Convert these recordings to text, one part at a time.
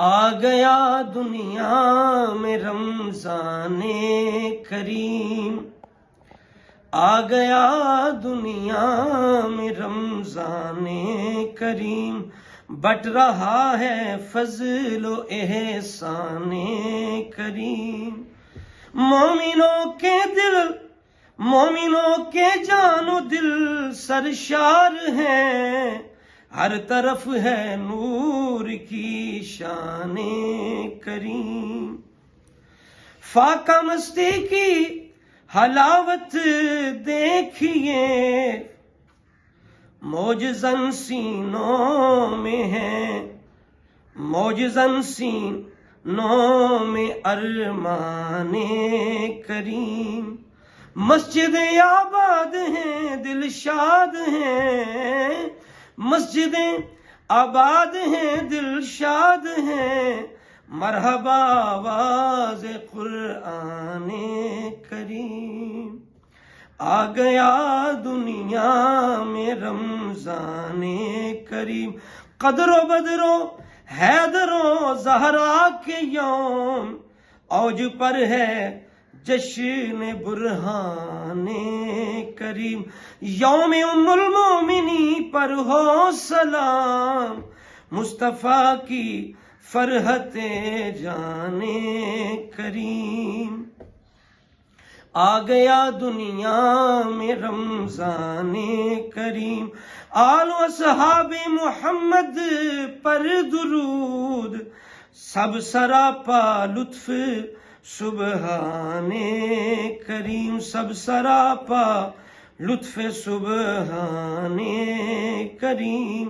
आ गया दुनिया में रमज़ाने करीम, आ गया दुनिया में रमज़ाने करीम, बट रहा है फज़्ल व एहसाने करीम। मोमिनों के दिल, मोमिनों के जानो दिल सरशार हैं, हर तरफ है नूर की शाने करीम। फाका मस्ती की हलावत देखिए, मौजज़न सीनों में है, मौजज़न सीनों में अरमाने करीम। मस्जिदें आबाद हैं, दिल शाद हैं, मस्जिदें आबाद हैं, दिल शाद हैं, मरहबा आवाज़ कुरआने करीम। आ गया दुनिया में रमज़ाने करीम, कदरो बदरो हैदरो ज़हरा के यौम, औज पर है जश्न बुरहाने करीम। यौम उम्मुल मोमिनी पर हो सलाम, मुस्तफ़ा की फरहते जाने करीम। आ गया दुनिया में रमज़ाने करीम, आल व सहाबे मोहम्मद पर दुरूद, सब सरापा लुत्फ सुबहाने करीम, सब सरापा लुत्फ सुबहाने करीम।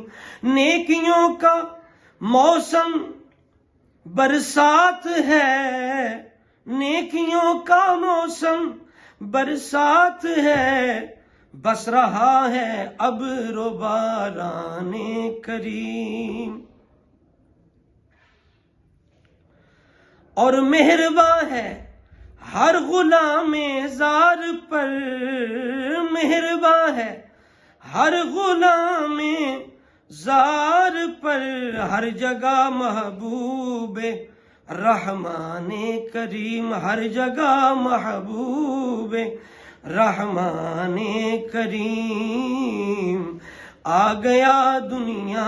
नेकियों का मौसम बरसात है, नेकियों का मौसम बरसात है, बस रहा है अब बाराने करीम। और मेहरबा है हर गुलामे ज़ार पर, मेहरबा है हर गुलामे ज़ार पर, हर जगह महबूबे रहमाने करीम, हर जगह महबूबे रहमाने करीम। आ गया दुनिया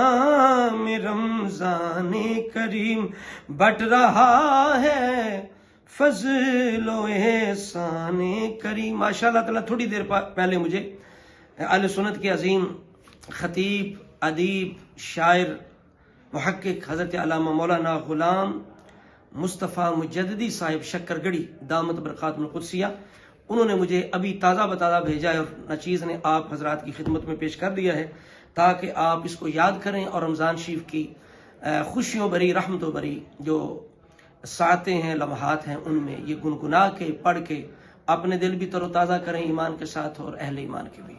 में रमज़ाने करीम, बट रहा है फज़्ल व एहसाने करीम। माशाअल्लाह ताला थोड़ी देर पहले मुझे अहले सुन्नत के अजीम खतीब, अदीब, शायर, मुहक्किक हज़रत अल्लामा मौलाना गुलाम मुस्तफ़ा मुजद्दिदी साहिब शक्करगढ़ी दामत बरक़ातुहुल क़ुद्सिया, उन्होंने मुझे अभी ताज़ा बताज़ा भेजा है और नचीज़ ने आप हजरात की खिदमत में पेश कर दिया है, ताकि आप इसको याद करें और रमज़ान शरीफ की खुशियों भरी, रहमतों भरी जो सातें हैं, लम्हात हैं, उनमें ये गुनगुना के पढ़ के अपने दिल भी तरोताज़ा करें ईमान के साथ और अहले ईमान के भी।